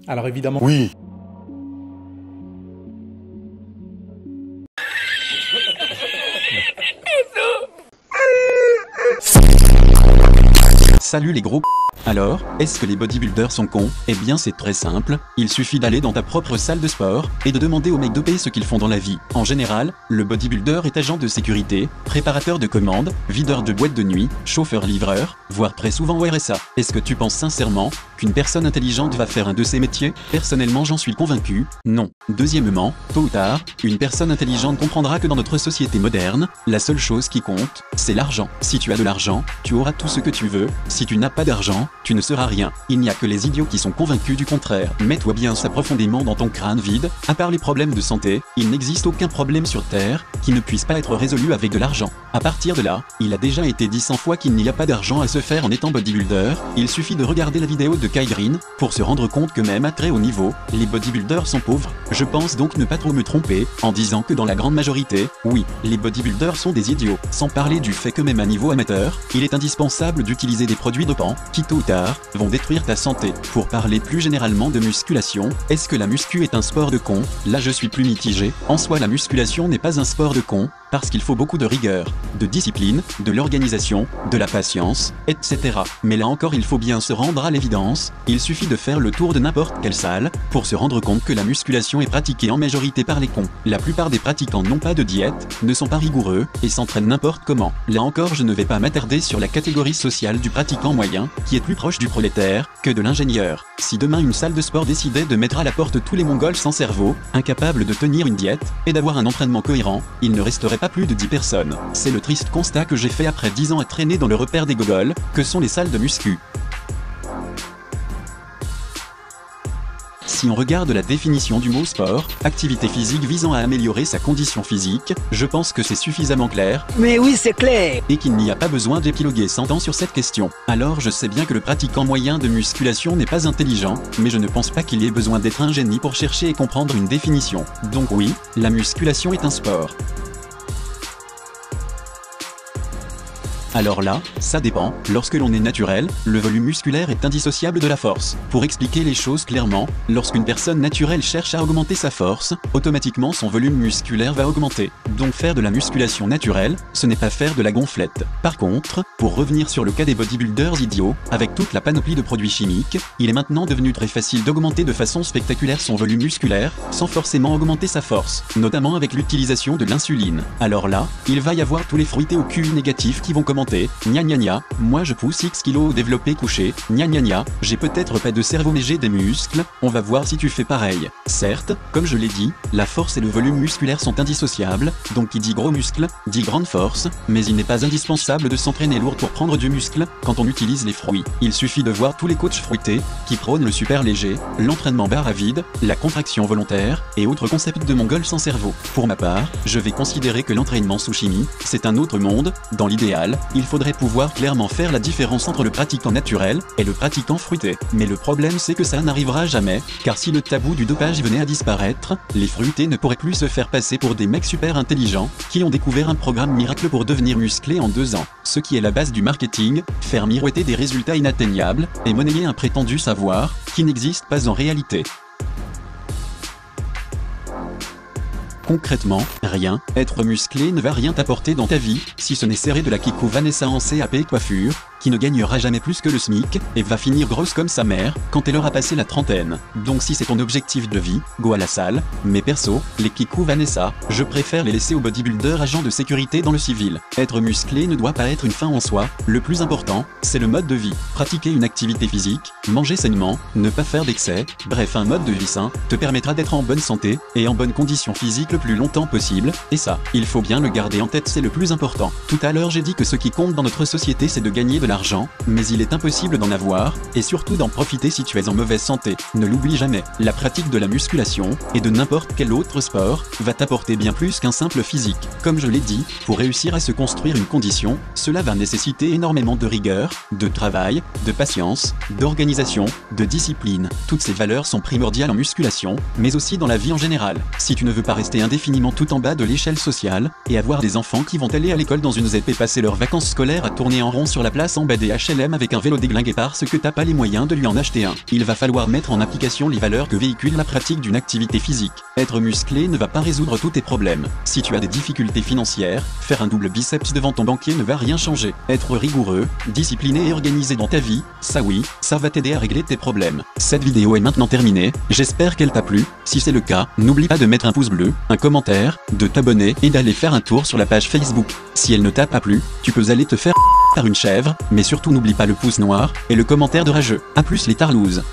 Alors évidemment, Oui. Salut les gros. Alors, est-ce que les bodybuilders sont cons? Eh bien c'est très simple, il suffit d'aller dans ta propre salle de sport, et de demander aux mecs dopés ce qu'ils font dans la vie. En général, le bodybuilder est agent de sécurité, préparateur de commandes, videur de boîte de nuit, chauffeur-livreur, voire très souvent au RSA. Est-ce que tu penses sincèrement qu'une personne intelligente va faire un de ces métiers? Personnellement j'en suis convaincu, non. Deuxièmement, tôt ou tard, une personne intelligente comprendra que dans notre société moderne, la seule chose qui compte, c'est l'argent. Si tu as de l'argent, tu auras tout ce que tu veux. Si tu n'as pas d'argent, tu ne seras rien. Il n'y a que les idiots qui sont convaincus du contraire. Mets-toi bien ça profondément dans ton crâne vide. À part les problèmes de santé, il n'existe aucun problème sur Terre qui ne puisse pas être résolu avec de l'argent. À partir de là, il a déjà été dit 100 fois qu'il n'y a pas d'argent à se faire en étant bodybuilder. Il suffit de regarder la vidéo de Kai Greene pour se rendre compte que même à très haut niveau, les bodybuilders sont pauvres. Je pense donc ne pas trop me tromper en disant que dans la grande majorité, oui, les bodybuilders sont des idiots. Sans parler du fait que même à niveau amateur, il est indispensable d'utiliser des produits dopants qui tôt ou tard vont détruire ta santé. Pour parler plus généralement de musculation, est-ce que la muscu est un sport de con? Là je suis plus mitigé. En soi la musculation n'est pas un sport de con, parce qu'il faut beaucoup de rigueur, de discipline, de l'organisation, de la patience, etc. Mais là encore il faut bien se rendre à l'évidence, il suffit de faire le tour de n'importe quelle salle, pour se rendre compte que la musculation est pratiquée en majorité par les cons. La plupart des pratiquants n'ont pas de diète, ne sont pas rigoureux, et s'entraînent n'importe comment. Là encore je ne vais pas m'attarder sur la catégorie sociale du pratiquant moyen, qui est plus proche du prolétaire, que de l'ingénieur. Si demain une salle de sport décidait de mettre à la porte tous les mongols sans cerveau, incapables de tenir une diète, et d'avoir un entraînement cohérent, il ne resterait pas plus de 10 personnes. C'est le triste constat que j'ai fait après 10 ans à traîner dans le repère des gogols, que sont les salles de muscu. Si on regarde la définition du mot sport, activité physique visant à améliorer sa condition physique, je pense que c'est suffisamment clair. Mais oui, c'est clair! Et qu'il n'y a pas besoin d'épiloguer 100 ans sur cette question. Alors je sais bien que le pratiquant moyen de musculation n'est pas intelligent, mais je ne pense pas qu'il y ait besoin d'être un génie pour chercher et comprendre une définition. Donc oui, la musculation est un sport. Alors là, ça dépend. Lorsque l'on est naturel, le volume musculaire est indissociable de la force. Pour expliquer les choses clairement, lorsqu'une personne naturelle cherche à augmenter sa force, automatiquement son volume musculaire va augmenter. Donc faire de la musculation naturelle, ce n'est pas faire de la gonflette. Par contre, pour revenir sur le cas des bodybuilders idiots, avec toute la panoplie de produits chimiques, il est maintenant devenu très facile d'augmenter de façon spectaculaire son volume musculaire, sans forcément augmenter sa force, notamment avec l'utilisation de l'insuline. Alors là, il va y avoir tous les fruités au QI négatifs qui vont commenter. Gna gna gna, moi je pousse X kilos au développé couché, gna gna gna, j'ai peut-être pas de cerveau mais j'ai des muscles, on va voir si tu fais pareil. Certes, comme je l'ai dit, la force et le volume musculaire sont indissociables, donc qui dit gros muscle, dit grande force, mais il n'est pas indispensable de s'entraîner lourd pour prendre du muscle, quand on utilise les fruits. Il suffit de voir tous les coachs fruités, qui prônent le super léger, l'entraînement barre à vide, la contraction volontaire, et autres concepts de mongol sans cerveau. Pour ma part, je vais considérer que l'entraînement sous chimie, c'est un autre monde, dans l'idéal, il faudrait pouvoir clairement faire la différence entre le pratiquant naturel et le pratiquant fruité. Mais le problème c'est que ça n'arrivera jamais, car si le tabou du dopage venait à disparaître, les fruités ne pourraient plus se faire passer pour des mecs super intelligents, qui ont découvert un programme miracle pour devenir musclés en 2 ans. Ce qui est la base du marketing, faire miroiter des résultats inatteignables, et monnayer un prétendu savoir, qui n'existe pas en réalité. Concrètement, rien, être musclé ne va rien t'apporter dans ta vie, si ce n'est serrer de la Kikou Vanessa en CAP coiffure, qui ne gagnera jamais plus que le SMIC, et va finir grosse comme sa mère, quand elle aura passé la trentaine. Donc si c'est ton objectif de vie, go à la salle, mais perso, les Kikou Vanessa, je préfère les laisser aux bodybuilders agents de sécurité dans le civil. Être musclé ne doit pas être une fin en soi, le plus important, c'est le mode de vie. Pratiquer une activité physique, manger sainement, ne pas faire d'excès, bref un mode de vie sain, te permettra d'être en bonne santé, et en bonne condition physique le plus longtemps possible, et ça, il faut bien le garder en tête, c'est le plus important. Tout à l'heure j'ai dit que ce qui compte dans notre société c'est de gagner de l'argent, mais il est impossible d'en avoir, et surtout d'en profiter si tu es en mauvaise santé. Ne l'oublie jamais, la pratique de la musculation, et de n'importe quel autre sport, va t'apporter bien plus qu'un simple physique. Comme je l'ai dit, pour réussir à se construire une condition, cela va nécessiter énormément de rigueur, de travail, de patience, d'organisation, de discipline. Toutes ces valeurs sont primordiales en musculation, mais aussi dans la vie en général. Si tu ne veux pas rester indéfiniment tout en bas de l'échelle sociale, et avoir des enfants qui vont aller à l'école dans une ZEP et passer leurs vacances scolaires à tourner en rond sur la place en bas des HLM avec un vélo déglingué parce que t'as pas les moyens de lui en acheter un. Il va falloir mettre en application les valeurs que véhicule la pratique d'une activité physique. Être musclé ne va pas résoudre tous tes problèmes. Si tu as des difficultés financières, faire un double biceps devant ton banquier ne va rien changer. Être rigoureux, discipliné et organisé dans ta vie, ça oui, ça va t'aider à régler tes problèmes. Cette vidéo est maintenant terminée, j'espère qu'elle t'a plu. Si c'est le cas, n'oublie pas de mettre un pouce bleu, un commentaire, de t'abonner et d'aller faire un tour sur la page Facebook. Si elle ne t'a pas plu, tu peux aller te faire par une chèvre, mais surtout n'oublie pas le pouce noir et le commentaire de rageux. A plus les tarlouses.